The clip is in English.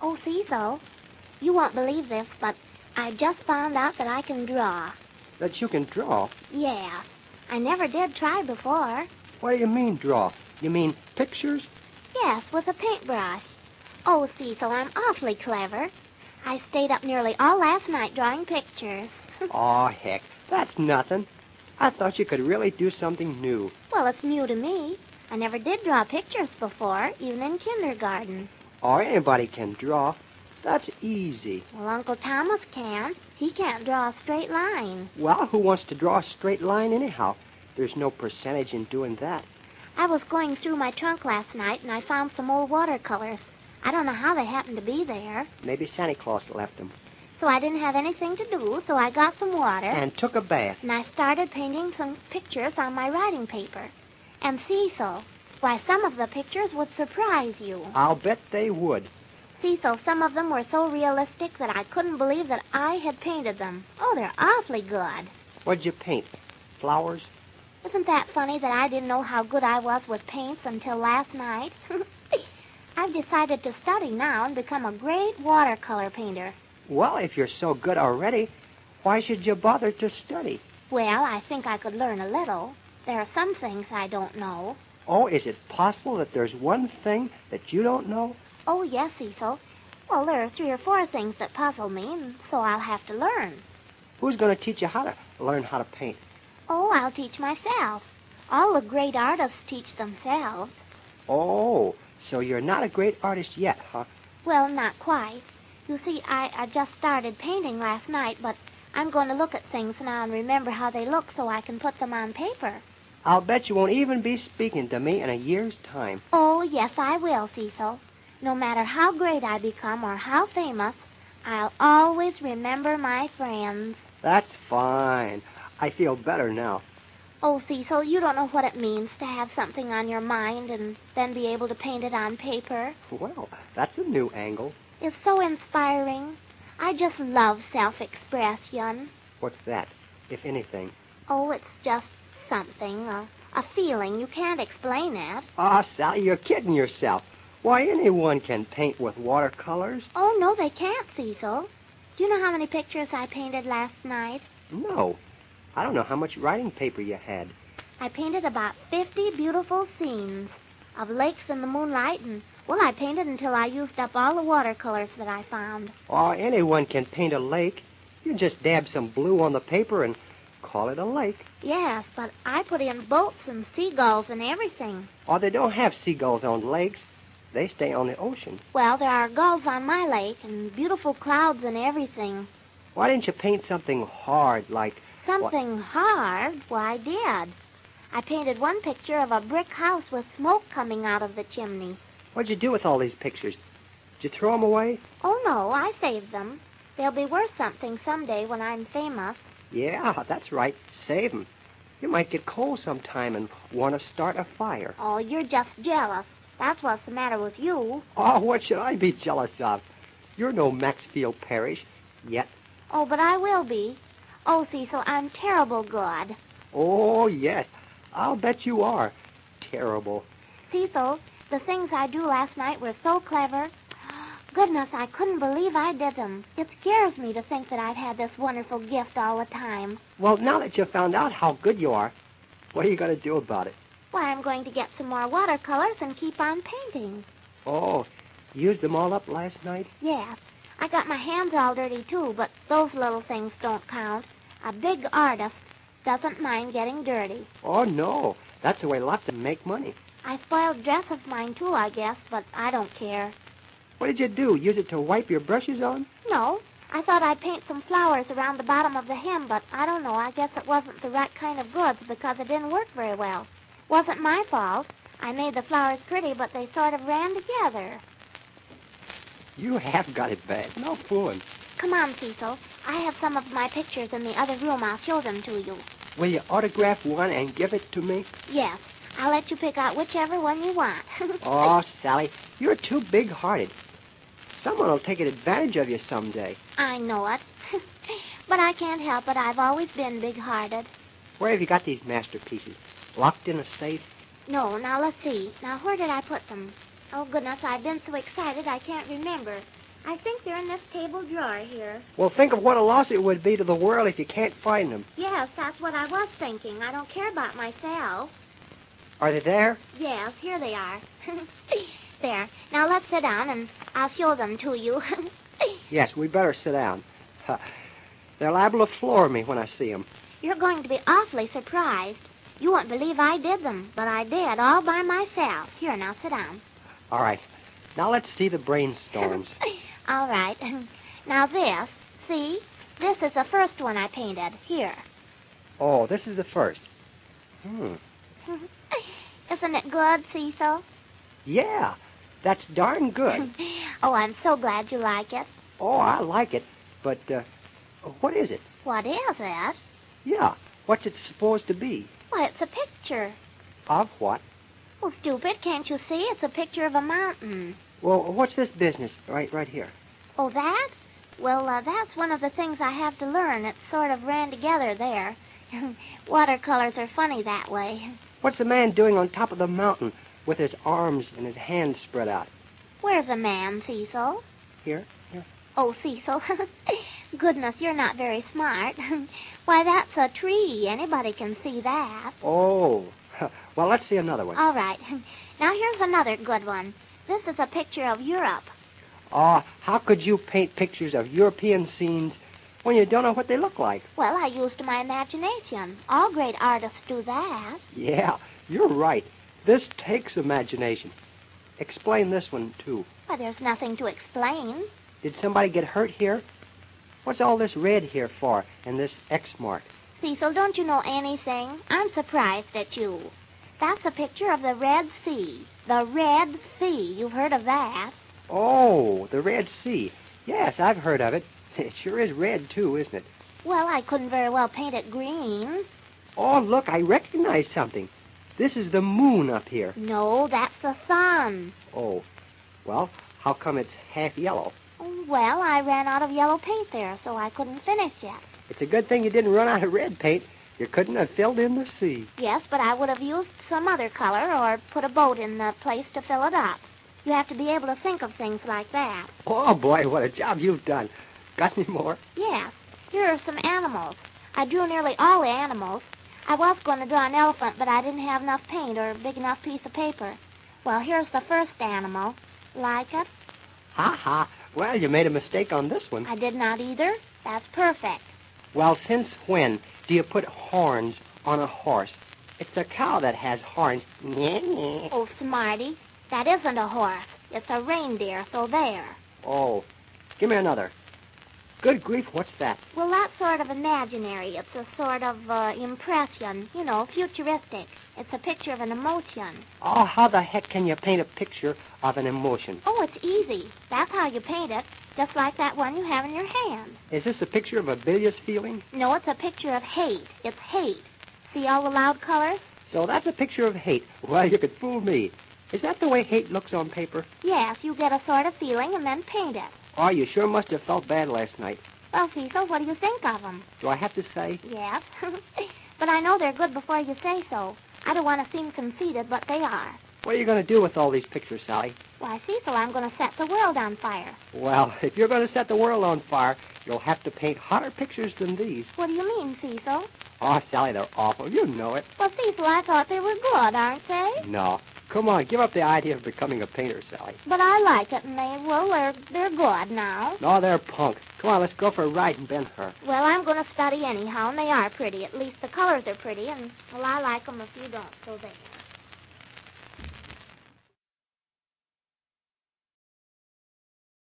Oh, Cecil, you won't believe this, but I just found out that I can draw. That you can draw? Yeah. I never did try before. What do you mean, draw? You mean pictures? Yes, with a paintbrush. Oh, Cecil, I'm awfully clever. I stayed up nearly all last night drawing pictures. Oh, heck, that's nothing. I thought you could really do something new. Well, it's new to me. I never did draw pictures before, even in kindergarten. Oh, anybody can draw. That's easy. Well, Uncle Thomas can. He can't draw a straight line. Well, who wants to draw a straight line anyhow? There's no percentage in doing that. I was going through my trunk last night, and I found some old watercolors. I don't know how they happened to be there. Maybe Santa Claus left them. So I didn't have anything to do, so I got some water. And took a bath. And I started painting some pictures on my writing paper. And Cecil, why, some of the pictures would surprise you. I'll bet they would. Cecil, some of them were so realistic that I couldn't believe that I had painted them. Oh, they're awfully good. What'd you paint? Flowers? Isn't that funny that I didn't know how good I was with paints until last night? I've decided to study now and become a great watercolor painter. Well, if you're so good already, why should you bother to study? Well, I think I could learn a little. There are some things I don't know. Oh, is it possible that there's one thing that you don't know? Oh, yes, Cecil. Well, there are 3 or 4 things that puzzle me, and so I'll have to learn. Who's going to teach you how to learn how to paint? Oh, I'll teach myself. All the great artists teach themselves. Oh, so you're not a great artist yet, huh? Well, not quite. You see, I just started painting last night, but I'm going to look at things now and remember how they look so I can put them on paper. I'll bet you won't even be speaking to me in a year's time. Oh, yes, I will, Cecil. No matter how great I become or how famous, I'll always remember my friends. That's fine. I feel better now. Oh, Cecil, you don't know what it means to have something on your mind and then be able to paint it on paper. Well, that's a new angle. It's so inspiring. I just love self-expression. What's that, if anything? Oh, it's just something, a feeling. You can't explain it. Ah, Sally, you're kidding yourself. Why, anyone can paint with watercolors. Oh, no, they can't, Cecil. Do you know how many pictures I painted last night? No. I don't know how much writing paper you had. I painted about 50 beautiful scenes of lakes in the moonlight, and, well, I painted until I used up all the watercolors that I found. Oh, anyone can paint a lake. You just dab some blue on the paper and call it a lake. Yes, but I put in boats and seagulls and everything. Oh, they don't have seagulls on lakes. They stay on the ocean. Well, there are gulls on my lake and beautiful clouds and everything. Why didn't you paint something hard like... Something hard? Why, I did. I painted one picture of a brick house with smoke coming out of the chimney. What'd you do with all these pictures? Did you throw them away? Oh, no, I saved them. They'll be worth something someday when I'm famous. Yeah, that's right. Save them. You might get cold sometime and want to start a fire. Oh, you're just jealous. That's what's the matter with you. Oh, what should I be jealous of? You're no Maxfield Parrish yet. Oh, but I will be. Oh, Cecil, I'm terrible good. Oh, yes. I'll bet you are. Terrible. Cecil, the things I drew last night were so clever. Goodness, I couldn't believe I did them. It scares me to think that I've had this wonderful gift all the time. Well, now that you've found out how good you are, what are you going to do about it? Why, I'm going to get some more watercolors and keep on painting. Oh, you used them all up last night? Yes. I got my hands all dirty, too, but those little things don't count. A big artist doesn't mind getting dirty. Oh, no. That's the way lots of them make money. I spoiled dress of mine, too, I guess, but I don't care. What did you do? Use it to wipe your brushes on? No. I thought I'd paint some flowers around the bottom of the hem, but I don't know. I guess it wasn't the right kind of goods because it didn't work very well. Wasn't my fault. I made the flowers pretty, but they sort of ran together. You have got it bad. No fooling. Come on, Cecil. I have some of my pictures in the other room. I'll show them to you. Will you autograph one and give it to me? Yes. I'll let you pick out whichever one you want. Oh, Sally, you're too big-hearted. Someone will take advantage of you someday. I know it. But I can't help it. I've always been big-hearted. Where have you got these masterpieces? Locked in a safe? No, now let's see. Now, where did I put them? Oh, goodness, I've been so excited I can't remember. I think they're in this table drawer here. Well, think of what a loss it would be to the world if you can't find them. Yes, that's what I was thinking. I don't care about myself. Are they there? Yes, here they are. There. Now let's sit down and I'll show them to you. Yes, we better sit down. They're liable to floor me when I see them. You're going to be awfully surprised. You won't believe I did them, but I did, all by myself. Here, now sit down. All right. Now let's see the brainstorms. All right. Now this, see? This is the first one I painted. Here. Oh, this is the first. Isn't it good, Cecil? Yeah, that's darn good. Oh, I'm so glad you like it. Oh, I like it. But, what is it? What is it? Yeah, what's it supposed to be? Why, it's a picture. Of what? Well, stupid, can't you see? It's a picture of a mountain. Well, what's this business right here? Oh, that? Well, that's one of the things I have to learn. It's sort of ran together there. Watercolors are funny that way. What's the man doing on top of the mountain with his arms and his hands spread out? Where's the man, Cecil? Here. Oh, Cecil. Goodness, you're not very smart. Why, that's a tree. Anybody can see that. Oh. Well, let's see another one. All right. Now, here's another good one. This is a picture of Europe. Oh, how could you paint pictures of European scenes when you don't know what they look like? Well, I used my imagination. All great artists do that. Yeah, you're right. This takes imagination. Explain this one, too. Why, there's nothing to explain. Did somebody get hurt here? What's all this red here for, and this X mark? Cecil, don't you know anything? I'm surprised at you. That's a picture of the Red Sea. The Red Sea. You've heard of that? Oh, the Red Sea. Yes, I've heard of it. It sure is red, too, isn't it? Well, I couldn't very well paint it green. Oh, look, I recognize something. This is the moon up here. No, that's the sun. Oh, well, how come it's half yellow? Well, I ran out of yellow paint there, so I couldn't finish yet. It's a good thing you didn't run out of red paint. You couldn't have filled in the sea. Yes, but I would have used some other color or put a boat in the place to fill it up. You have to be able to think of things like that. Oh, boy, what a job you've done. Got any more? Yes. Here are some animals. I drew nearly all the animals. I was going to draw an elephant, but I didn't have enough paint or a big enough piece of paper. Well, here's the first animal. Like it? Ha. Well, you made a mistake on this one. I did not either. That's perfect. Well, since when do you put horns on a horse? It's a cow that has horns. Oh, smarty. That isn't a horse. It's a reindeer, so there. Oh, give me another. Good grief, what's that? Well, that's sort of imaginary. It's a sort of impression, futuristic. It's a picture of an emotion. Oh, how the heck can you paint a picture of an emotion? Oh, it's easy. That's how you paint it, just like that one you have in your hand. Is this a picture of a bilious feeling? No, it's a picture of hate. It's hate. See all the loud colors? So that's a picture of hate. Well, you could fool me. Is that the way hate looks on paper? Yes, you get a sort of feeling and then paint it. Oh, you sure must have felt bad last night. Well, Cecil, what do you think of them? Do I have to say? Yes. But I know they're good before you say so. I don't want to seem conceited, but they are. What are you going to do with all these pictures, Sally? Why, Cecil, I'm going to set the world on fire. Well, if you're going to set the world on fire, you'll have to paint hotter pictures than these. What do you mean, Cecil? Oh, Sally, they're awful. You know it. Well, Cecil, I thought they were good, aren't they? No. Come on, give up the idea of becoming a painter, Sally. But I like it, and they're good now. No, they're punk. Come on, let's go for a ride in Ben-Hur. Well, I'm going to study anyhow, and they are pretty. At least the colors are pretty, and, well, I like them if you don't, so there.